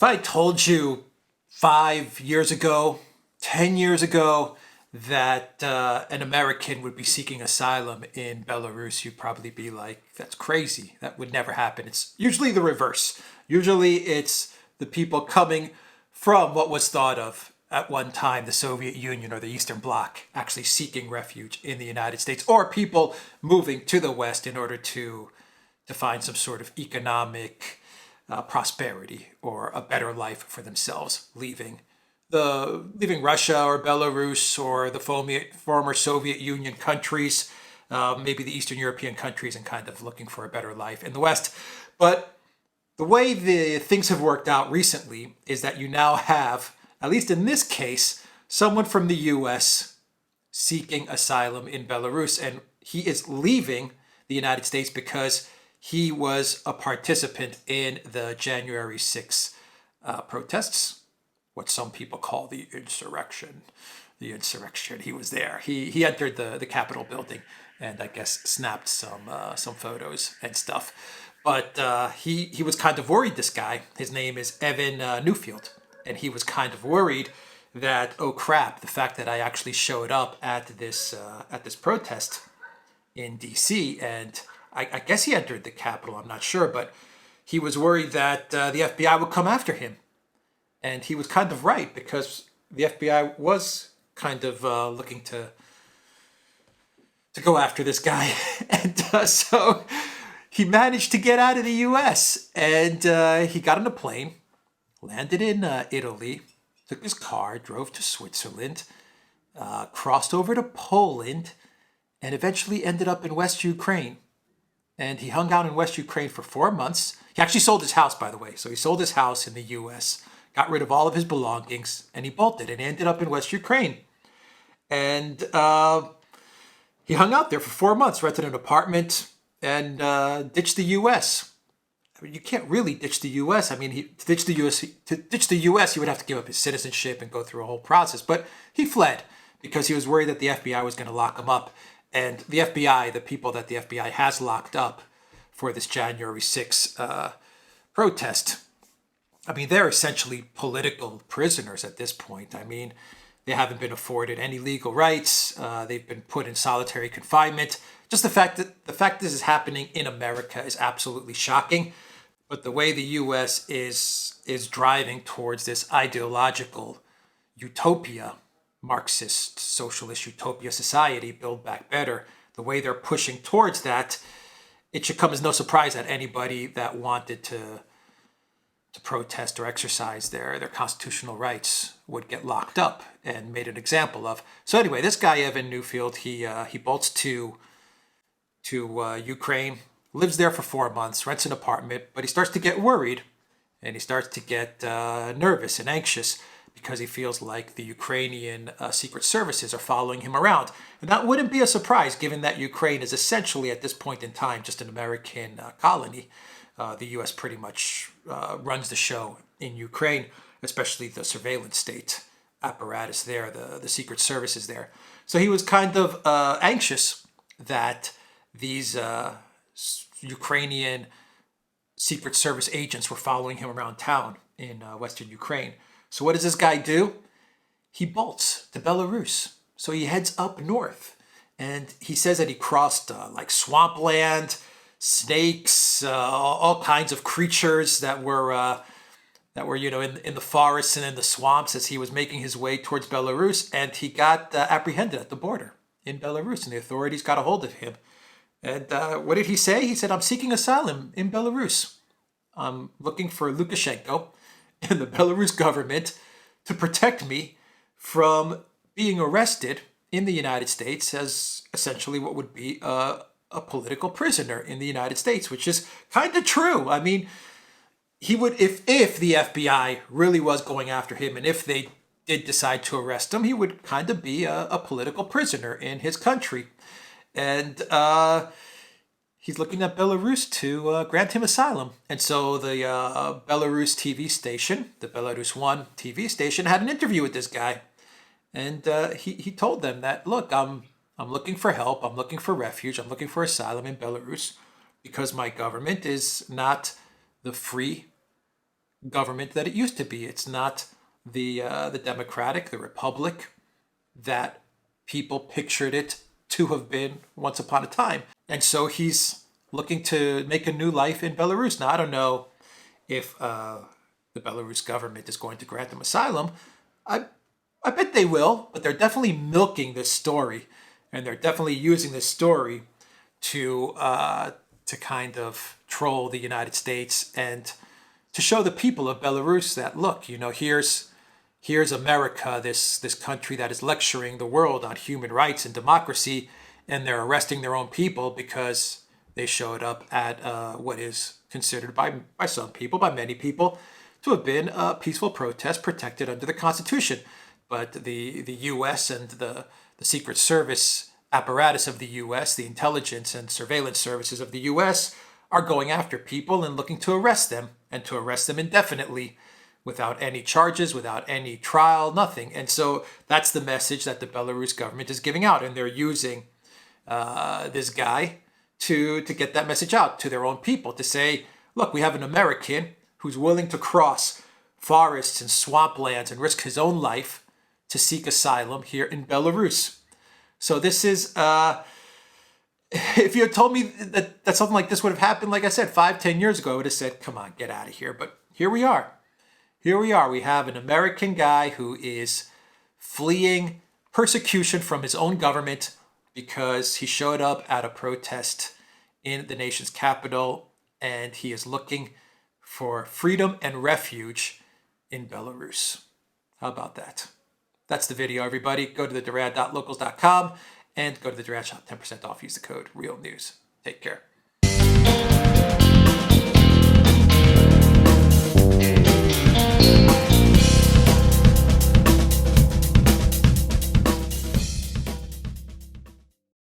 If I told you 5 years ago, 10 years ago, that an American would be seeking asylum in Belarus, you'd probably be like, that's crazy. That would never happen. It's usually the reverse. Usually it's the people coming from what was thought of at one time the Soviet Union or the Eastern Bloc actually seeking refuge in the United States, or people moving to the West in order to find some sort of economic prosperity or a better life for themselves, leaving Russia or Belarus or the former Soviet Union countries, maybe the Eastern European countries, and kind of looking for a better life in the West. But the way the things have worked out recently is that you now have, at least in this case, someone from the US seeking asylum in Belarus, and he is leaving the United States because he was a participant in the January 6th protests, what some people call the insurrection. The insurrection. He was there. He entered the Capitol building and I guess snapped some photos and stuff. But he was kind of worried. This guy, his name is Evan Newfield, and he was kind of worried that, oh crap, the fact that I actually showed up at this protest in D.C. and I guess he entered the Capitol, I'm not sure, but he was worried that the FBI would come after him. And he was kind of right, because the FBI was kind of looking to go after this guy. And so he managed to get out of the U.S. and he got on a plane, landed in Italy, took his car, drove to Switzerland, crossed over to Poland, and eventually ended up in West Ukraine. And he hung out in West Ukraine for 4 months. He actually sold his house, by the way. So he sold his house in the U.S., got rid of all of his belongings, and he bolted and ended up in West Ukraine. And he hung out there for 4 months, rented an apartment, and ditched the U.S. I mean, you can't really ditch the U.S. I mean, to ditch the U.S., he would have to give up his citizenship and go through a whole process. But he fled because he was worried that the FBI was going to lock him up. And the FBI, the people that the FBI has locked up for this January 6th protest, I mean, they're essentially political prisoners at this point. I mean, they haven't been afforded any legal rights. They've been put in solitary confinement. Just the fact this is happening in America is absolutely shocking. But the way the U.S. is driving towards this ideological utopia, Marxist, socialist utopia society, Build Back Better, the way they're pushing towards that, it should come as no surprise that anybody that wanted to protest or exercise their constitutional rights would get locked up and made an example of. So anyway, this guy, Evan Newfield, he bolts to Ukraine, lives there for 4 months, rents an apartment, but he starts to get worried and he starts to get nervous and anxious because he feels like the Ukrainian secret services are following him around. And that wouldn't be a surprise, given that Ukraine is essentially, at this point in time, just an American colony. The U.S. pretty much runs the show in Ukraine, especially the surveillance state apparatus there, the secret services there. So he was kind of anxious that these Ukrainian secret service agents were following him around town in Western Ukraine. So what does this guy do? He bolts to Belarus. So he heads up north. And he says that he crossed like swampland, snakes, all kinds of creatures that were in the forests and in the swamps as he was making his way towards Belarus. And he got apprehended at the border in Belarus, and the authorities got a hold of him. And what did he say? He said, "I'm seeking asylum in Belarus. I'm looking for Lukashenko and the Belarus government to protect me from being arrested in the United States as essentially what would be a political prisoner in the United States," which is kind of true. I mean, he would, if the FBI really was going after him, and if they did decide to arrest him, he would kind of be a political prisoner in his country. And he's looking at Belarus to grant him asylum. And so the Belarus TV station, the Belarus 1 TV station, had an interview with this guy. And he told them that, look, I'm looking for help. I'm looking for refuge. I'm looking for asylum in Belarus because my government is not the free government that it used to be. It's not the democratic, the republic that people pictured it to have been once upon a time. And so he's looking to make a new life in Belarus. Now, I don't know if the Belarus government is going to grant him asylum. I bet they will, but they're definitely milking this story, and they're definitely using this story to kind of troll the United States and to show the people of Belarus that, look, here's America, this country that is lecturing the world on human rights and democracy, and they're arresting their own people because they showed up at what is considered by some people, by many people, to have been a peaceful protest protected under the Constitution. But the U.S. and the Secret Service apparatus of the U.S., the intelligence and surveillance services of the U.S., are going after people and looking to arrest them, and to arrest them indefinitely without any charges, without any trial, nothing. And so that's the message that the Belarus government is giving out, and they're using this guy to get that message out to their own people, to say, look, we have an American who's willing to cross forests and swamplands and risk his own life to seek asylum here in Belarus. So this is, if you had told me that something like this would have happened, like I said, 5-10 years ago, I would have said, come on, get out of here. But here we are. Here we are. We have an American guy who is fleeing persecution from his own government because he showed up at a protest in the nation's capital, and he is looking for freedom and refuge in Belarus. How about that? That's the video, everybody. Go to the Duran.locals.com and go to the Duran shop. 10% off. Use the code REALNEWS. Take care.